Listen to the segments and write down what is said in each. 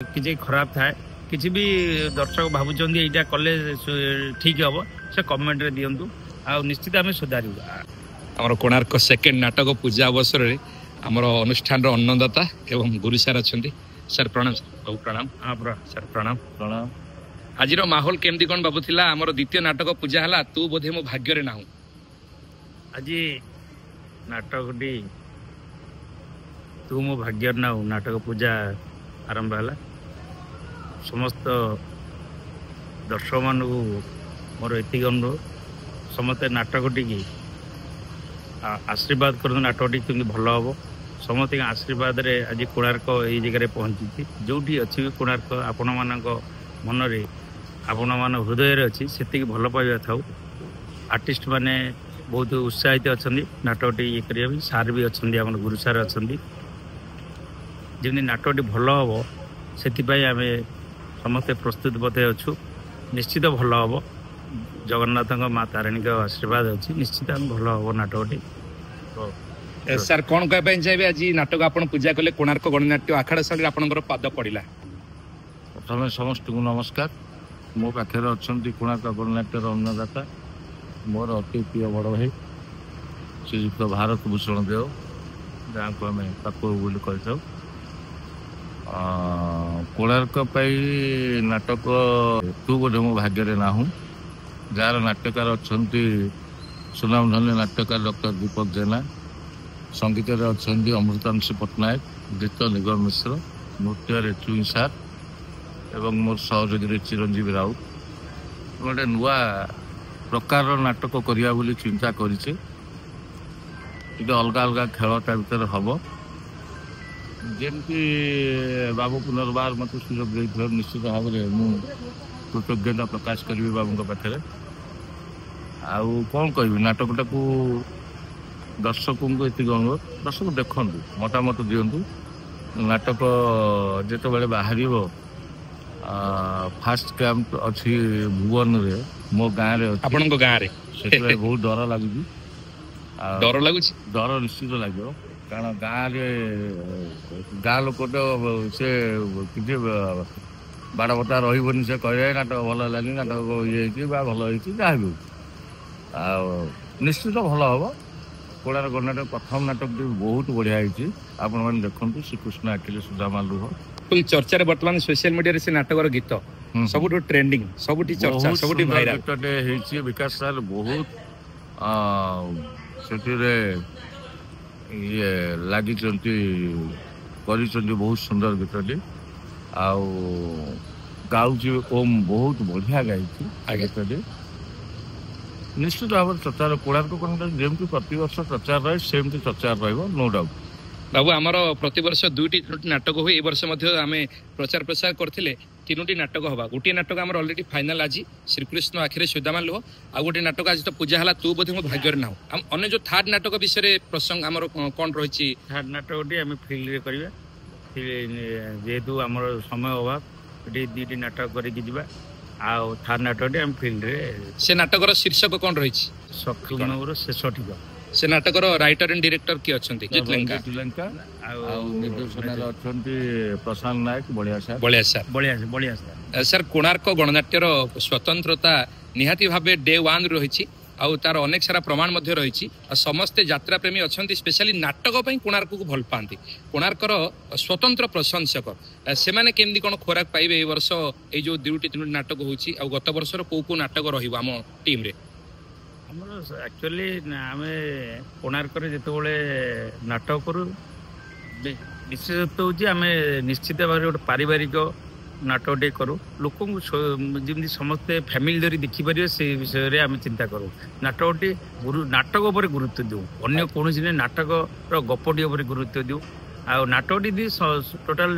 किसी खराब थाए किसी भी दर्शक भावुं यहाँ कले ठीक हम से कमेंट रे दिंतु आ निश्चित आम सुधारू। आमर कोणार्क सेकेंड नाटक पूजा अवसर में आमर अनुष्ठान अन्नदाता एवं गुरु सार अच्छा सर प्रणाम बाबू प्रणाम। हाँ सर प्रणाम प्रणाम। आज माहौल केमती कौन बाबू थिला आमर द्वितीय नाटक पूजा है तू बोधे मो भाग्य ना आज नाटकटी तू मो भाग्य ना नाटक पूजा आरंभ है। समस्त दर्शक मान मोर एति अनुरोध समस्ते नाटकटी की आशीर्वाद कर नाटकटी केमती भल हम समस्त आशीर्वाद रे आज कोणार्क ये जगह पहुँची जो अच्छी भी कोणार्क आपण मान मन रे आपण मान हृदय अच्छी से भल पाइबा था। आर्टिस्ट माने बहुत उत्साहित अच्छा नाटकटी ये करने सार भी अच्छा आम गुरु सार अच्छा जमी नाटकटी भल हम से आम समस्ते प्रस्तुत बधे अच्छु निश्चित भल हम जगन्नाथ माँ तारिणी का आशीर्वाद अच्छी निश्चित आम भल हम नाटकटी। सर कौन कहना चाहिए आज नाटक आप पूजा कले कोणार्क गणनाट्य आखाड़ा साल आपंकर पाद पड़ा प्रथम समस्त को नमस्कार। मो पाखे अच्छा कोणार्क गणनाट्यर अन्नदाता मोर अति प्रिय बड़ भाई श्रीयुक्त भारत भूषण देव जहाँ को आम पाकू बोली कही कोणार्क नाटक तू बोधे मो भाग्य ना हूँ जार नाट्यकार अच्छा सुनाम धन्य नाट्यकार डॉक्टर दीपक जेना संगीत अच्छा अमृतांशु पट्टनायक गीत निगम मिश्र नृत्य चुई सार एवं मोर सहयोगी चिरंजीवी राउत गोटे नुआ प्रकार नाटक करिया बोली चिंता करिছে अलग अलग खेल ता भीतर हम जमती बाबू पुनर्बार मत सुजोग दे निश्चित भाव में मुझे कृतज्ञता प्रकाश करी बाबू पाखे आउ कौन कह नाटकटा को दर्शकों को ये अनुरोध दर्शक देखु मतामत दिंतु नाटक जिते बड़े बाहर फास्ट कैंप अच्छी भुवन रे मो गाँव आपण गाँव से बहुत डर लगुच डर लगुच डर निश्चित लगे कारण गाँव गाँ लोक तो से किसी बाड़ बता रही से कहे नाटक भल लगे नाटक ये भल जहाँ भी निश्चित भल हम कोणार्क गणनाट्य प्रथम नाटक बहुत बढ़िया आपण मैंने देखते श्रीकृष्ण आखिले सुदामा लुह फुल चर्चा बर्तमान सोशल मीडिया से नाटक गीत सब ट्रेंडिंग सब चर्चा सब भाइराल गीतटे विकास सार बहुत से ये लगी बहुत सुंदर गीतटे गाँची ओम बहुत बढ़िया गाई गीतटे निश्चित भाव चर्चा कोणार्क जमी प्रत वर्ष चर्चा रहे सेमती चर्चा नो डाउट बाबू आमर प्रति वर्ष दुईटी नाटक हुए ए वर्ष आम प्रचार प्रसार करते तीनोटी नाटक हवा गोटे नाटक आम अलरेडी फाइनाल आज श्रीकृष्ण आखिरे सुदामा लुह आ गोटे नाटक आज तो पूजा है तू बोधे मो भाग्य ना अन्य जो थर्ड नाटक विषय प्रसंग आम कौन रही थर्ड नाटक आम फिल्ड रे करवा जेहेतु आम समय अभाव ये दुईटी नाटक कर थर्ड नाटक आम फिल्ड रे से नाटकर शीर्षक कौन रही सखी मोर शेष टीक से नाटकर राइटर एंड डायरेक्टर किए अच्छा प्रशांत नायक बढ़िया सर कोणार्क गणनाट्यर स्वतंत्रता निहाती भाव डे वन रही आउ तार अनेक सारा प्रमाण रही समस्ते यात्रा प्रेमी अच्छा स्पेशली नाटक कोणार्क को भल पाती कोणार्कर स्वतंत्र प्रशंसक से माने केमती कौन खोराक पाइबे ए वर्ष ये जो दुईटी तीनोटी नाटक होची आ गत वर्षर को नाटक रम टीम रे एक्चुअली आम कोणार्क जिते नाटक करूँ विशेषत्व हूँ आम निश्चित भाव गोटे पारिवारिक नाटकटे करूँ लोक जमी समस्ते फैमिली धरी देखिपर से विषय में आम चिंता करूँ नाटकटे नाटक पर गुरुत्व दूँ अन्य कौन नाटक गपटी उपर गुरुत्व दूँ आ नाटकटी दी टोटाल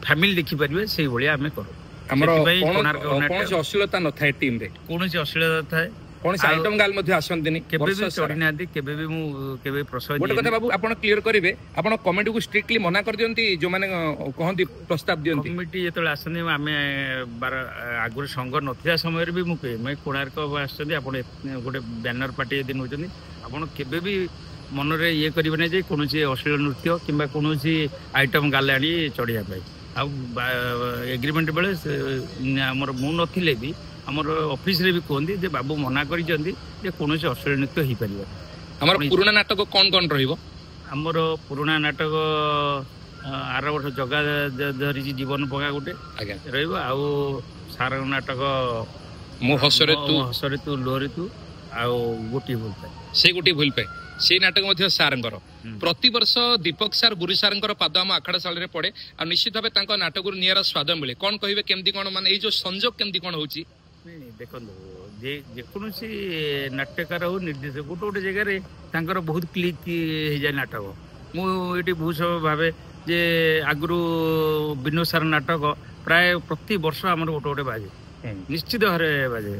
फैमिली देखिपर से आम करूँ अश्लीलता न था टीम रे कौन अश्लीलता थाए कौन से आइटम गाल मध्ये आसंदिनी केबे भी चढ़ी नांती केबे भी मु केबे प्रसव गोटे कथा बाबू आपण क्लियर करिवे आपण कमेटी को स्ट्रिक्टली मना कर दियंती जो माने कहंती प्रस्ताव दियंती कमेटी जेतले आसंदी आमे आगुर संग नथिया समय रे भी मु कहे मैं कोणार्क आसंदी आपण गोटे बैनर पार्टी यदि नउचंदी आपण केबे भी मन रे ये करिवे नै जे कोनोसी अश्लील नृत्य किंबा कोनोसी आइटम गाल आनी चढ़िया पाई एग्रीमेंट बेले आमर मु नथिले भी आमर ऑफिस रे भी कहंदी जे बाबू मना करि जंदी जे कोनोसी अश्लील नृत्य ही परिबो। हमर पुराना नाटक कोन कोन रहिबो? आमर पुराना नाटक आर वर्ष जगा धरी जीवन पगा गोटे रहिबो आ सार नाटक मो हसरे तू लोरे तू आ गोटी भूल पाए से गोटी भूल पाए से नाटक मध्य सारंगर प्रति वर्ष दीपक सार गुरु सारंगर पाद आम आखड़ा साल रे पड़े आ निश्चित भाव तांको नाटक नियारा स्वाद मिले कौन कहिबे केमती कोन माने ए जो संजोग केमती कोन होची? देखो जे जेकोसी नाट्यकार हो निर्देशक गोटे गोटे जगह रे तांकर बहुत क्लिक हो जाए नाटक मु एटी बहुत समय भावे जे आगुरु विनोद सार नाटक प्राय प्रति वर्ष आमर गोटे गोटे बाजे निश्चित भाव बाजे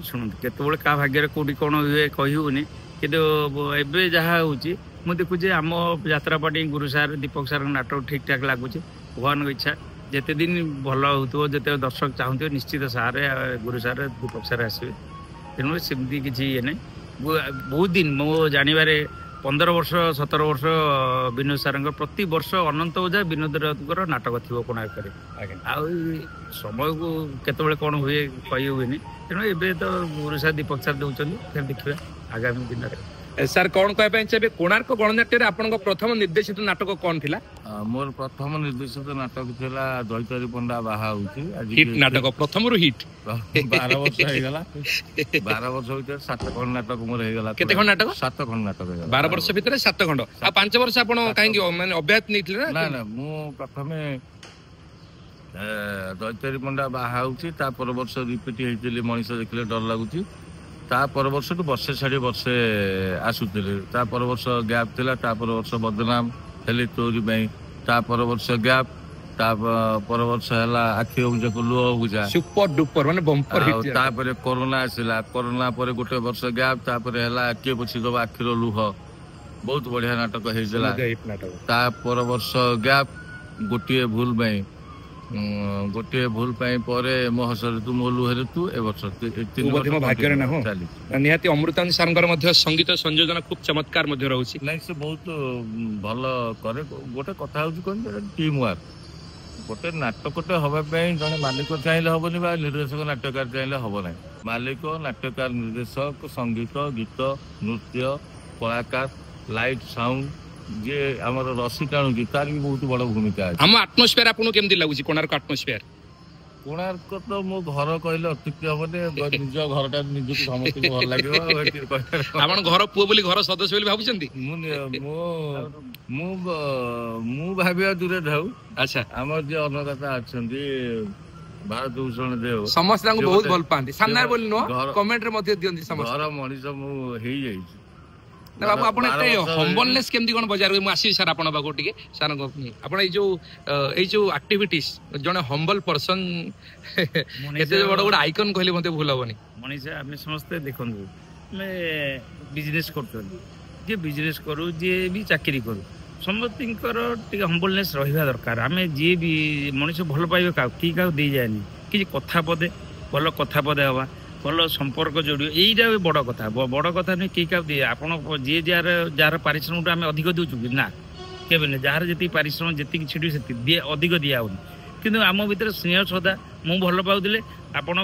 शुणु केतबे क्या भाग्य कौटी कौन हुए कहूनी कि एबे जहाँ होची मु देखुचे आम यात्रा पार्टी गुरु सार दीपक सार नाटक ठीक ठाक लगुचे भगवान इच्छा जिते दिन भल हो जिते दर्शक चाहते निश्चित सारे गुरु सार दीपक सार आसवे तेणु सेमती किसी ये ना बहुत दिन मो जानवे 15 वर्ष 17 वर्ष विनोद सार प्रति वर्ष अनंत ओझा विनोद राउतर नाटक थी कोणार्क समय को केतबे कौन हुए कही हुए तेणु एबे तो गुरु सार दीपक सार दौरान फिर देखिए आगामी दिन में सर कौन कहबे चाहिए कोणार्क गणनाट्य आपन प्रथम निर्देशित नाटक कौन थिला? मोर प्रथम निर्देशित नाटक थिला दैतरी पंडा बाहा होची हिट नाटक प्रथम रु हिट 12 वर्ष हे गला 12 वर्ष भीतर 7 खंड नाटक मोर हे गला केते खंड नाटक 7 खंड नाटक हे गला 12 वर्ष भीतर 7 खंड आ 5 वर्ष आपण काहे माने अभ्यास नैथिले ना ना मु प्रथमे दैतरी पंडा बाहा होची ता पर वर्ष रिपीट हेतिले मनीष देखले डर लागुची ता पर वर्ष तो वर्षे छाड़ी वर्षे आसुतिले ता पर वर्ष गैप थिला ता पर वर्ष बदनाम हेले तोरी बई ता पर वर्ष गैप ता पर वर्ष हला आखि उजे को लो बुझा सुपर डुपर माने बम्पर हिट ता पर कोरोना आसिला कोरोना पर गोटे वर्ष गैप ता पर हला आखि पोछि दबा आखिरो लुह बहुत बढ़िया नाटक हेजला ता पर वर्ष गैप गोटे भूल बई गोटे भूल पाई परे मो हसरे तू मो लुहरे तू ए वर्ष मो भाग्य रे ना हो निहाती अमृतांजन सारंगर मध्य संगीत संयोजन खूब चमत्कार मध्य रहउची नहीं से बहुत भलो करे गोटे कथा होची कोन टीम वर्क गोटे नाटकटे हबा पई जने मालिक चाहिले हबनी बा निर्देशक नाट्यकार चाहिले हबो नै मालिक नाट्यकार निर्देशक संगीत गीत नृत्य कलाकार लाइट साउंड जे हमर रसी टाणु की तार भी बहुत बड़ भूमिका है। हम एटमॉस्फेयर आपन केमदी लागुची कोणार्क एटमॉस्फेयर? कोणार्क तो मो घर कहले अतिथि हबने निज घरटा निज को समस्त भल लागियो आपन घर पुओ बोली घर सदस्य बोली भाबुचंती? मु भाबिया दूरे जाऊ अच्छा हमर जे अन्नदाता अछंती भारत भूषण देव समस्त को बहुत भल पांती सामने बोली नो कमेंट रे मध्ये दियंती समस्त घर मनीष मु हेई जाई ना बाबू आपण एते हम्बलनेस केमदी कोन बाजार में आसी सर आपण बाको टिके सर आपण ए जो एक्टिविटीज जने हम्बल पर्सन एते बड़ बड़ आइकन कहले मते भूल होबनी मनीष आमे समस्त देखंदु मैं बिजनेस करतो जे बिजनेस करू जे भी चाकरी करू समस्तिंकर टिके हम्बलनेस रहिबा दरकार आमे जे भी मनीष भल पाइबे का की का दे जानी कि कथा पदे भल कथा पदे हवा भल संपर्क जोड़ यहीटा बड़ कथा नहीं कि क्या दिए आप जी जार जार पारिश्रमिक आम अधिक दूचु कि ना केवे जार जी पारिश्रम जी छिड़ी से दिए अधिक दिहन कि आम भर स्नेह श्रद्धा मु भल पाऊे आपण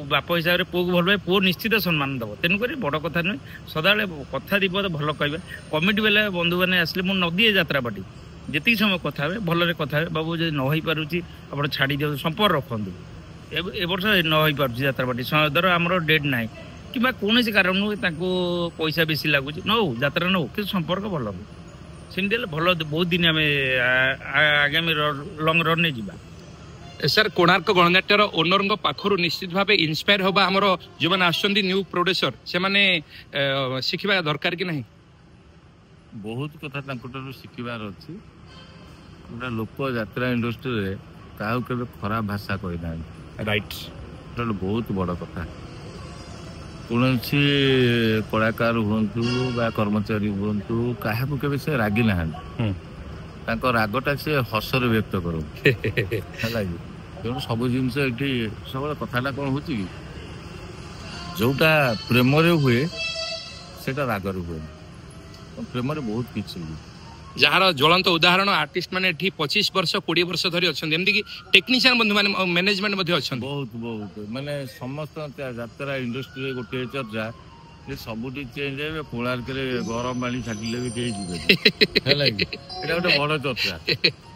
बाप हिसाब से पुओ को भल पाए पुओ निश्चित सम्मान दब तेणुक बड़ कथा नुहे सदा कथा दीपद भल कह कमिटी बेले बंधु मैंने आसले मुझे नदिए यात्रा पार्टी जी समय कथा भल कथा बाबू जो न हो पारुची आप छाड़ी दिखाँ संपर्क रखु ए वर्ष न हो पार्टी यात्रा पार्टी धर आम डेट ना कि कौन कारण पैसा बेसी लगुच न हो यात्रा न हो कि संपर्क भल हो सेमती भल बहुत दिन आम आगामी लंग रन जा सर कोणार्क गणनाट्यर ओनर पाखर निश्चित भाव इन्स्पायर होगा आमर जो मैंने आसुच्च न्यू प्रोड्यूसर से माने शिखा दरकार कि नहीं बहुत कथा शिखार अच्छी गोटे लोक यात्रा इंडस्ट्री के खराब भाषा कही ना राइट बहुत बड़ कथा कौन कलाकार हूँ कर्मचारी हूँ क्या के से रागी ना रागटा से हसरे व्यक्त कर तेणु सब जिन सब कथा कौन हो जोटा प्रेम हुए से रागर हुए प्रेम बहुत किसी जार ज्वलंत उदाहरण आर्टिस्ट मैंने 25 वर्ष 20 वर्ष धरी अच्छा एमती कि टेक्नीशियन बंधु मैंने मैनेजमेंट अच्छा बहुत बहुत माने समस्त यात्रा इंडस्ट्री गोटे चर्चा जे सबुठी चेंज हे कोणार्क रे गरम पानी छाटिले भी कई जीवे हैला कि एटा गोटे बड़ चर्चा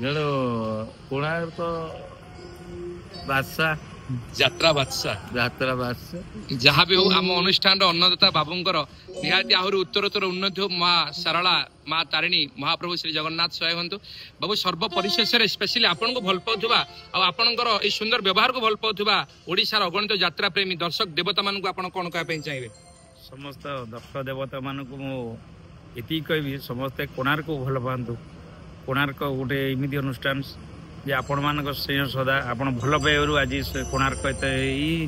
जणो कोणार्क बादशाह यात्रा बादशाह जहाँ भी हो आम अनुष्ठान अन्नदाता बाबूंकर निहाती आहरी उत्तरोत्तर उन्नति हो माँ सारला माँ तारिणी महाप्रभु श्री जगन्नाथ सहाय हूँ बाबू सर्व परिशेष स्पेशली आपण को भल पाउथुबा आपणकर ए सुंदर व्यवहार को भल पाउथुबा ओडिशार अगणित यात्रा प्रेमी दर्शक देवता मानक आपण कोन कहबा पई चाहिबे समस्त दर्शक देवता मानक मो एति कहबी समस्त कोणार्क को भल पांतु कोणार्क गोटे एमिति अनुष्ठान जे आपण मानक स्नेह सदा आपण भल पाइबारु आज कोणार्क एते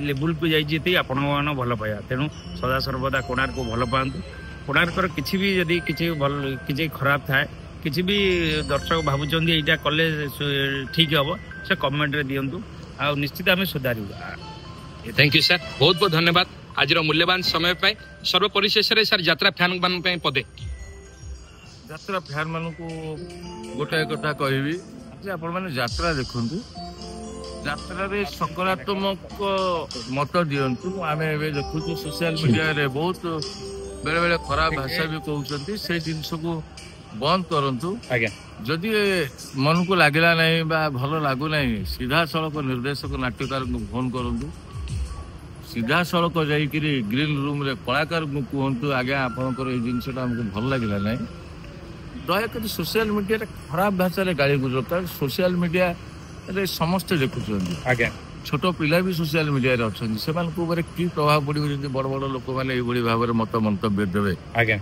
लेवल को जाइए आपण मान भल पाया तेणु सदा सर्वदा कोणार्क को भल पांतु कोणार्कर किसी भी यदि किसी भल किसी खराब थाए किसी भी दर्शक भावुं यहाँ कले ठीक हम से कमेंट रे दिंतु आ निश्चित आम सुधारू। थैंक यू सर बहुत बहुत धन्यवाद आज मूल्यवान समय पाए सर्वपरिशेष सर यात्रा फैन मान पदे यात्रा फैन मान को गोटाए कथा कहबी आपण मैंने यात्रा देखु यात्रा सकारात्मक मत दिंतु आम देखु सोशल मीडिया रे बहुत बेले बेले खराब भाषा भी कहते से जिनस को बंद करूँ जदि मन को लगला नहीं भल लगुना सीधा सड़क निर्देशक नाट्यकार को फोन करूँ सीधा सड़क जाकि ग्रीन रूम रे कलाकार को कहतु आज्ञा आपंकर ये जिनसा आमको भल लगला ना दयाकोरी सोशल मीडिया खराब भाषा गाड़ी गुजर कारण सोशल मीडिया रे समस्ते देखुं आज्ञा छोट पिला भी सोशल मीडिया रे अच्छा से कि प्रभाव पड़ो जब बड़ बड़ लोक मैंने ये भाव में मत मंतव्य देवे आज्ञा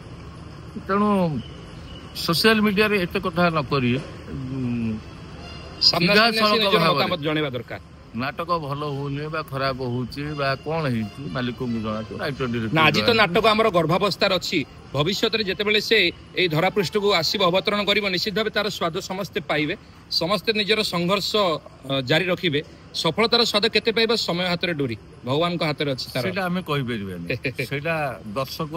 तेणु सोशल मीडिया रे एत कथा न करी जनवा दरकार नाटक भल होनी खराब होची कौन मालिक को जना ना आज तो नाटक आम गर्भावस्थार अच्छी भविष्य में जितेबाला से यही धरापृष्ठ को आसब अवतरण कर निश्चित भाव तार स्वाद समस्ते पाइबे समस्ते निजर संघर्ष जारी रखिबे सफलतार स्वाद केते पाइबा समय हाथ में डोरी भगवान को हाथ में अच्छी आम कहीपर दर्शक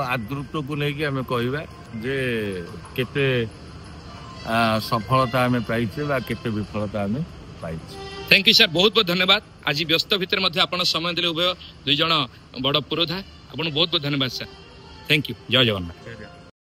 आदृत्व को लेकिन आम कहवा जे केते सफलता आम पाइचे केते विफलता आम पाइचे। थैंक यू सर बहुत बहुत धन्यवाद आज व्यस्त भितर आपण समय देले उभय दुई जन बड़ पुरोधा आपन बहुत बहुत धन्यवाद सर थैंक यू जय जगन्नाथ।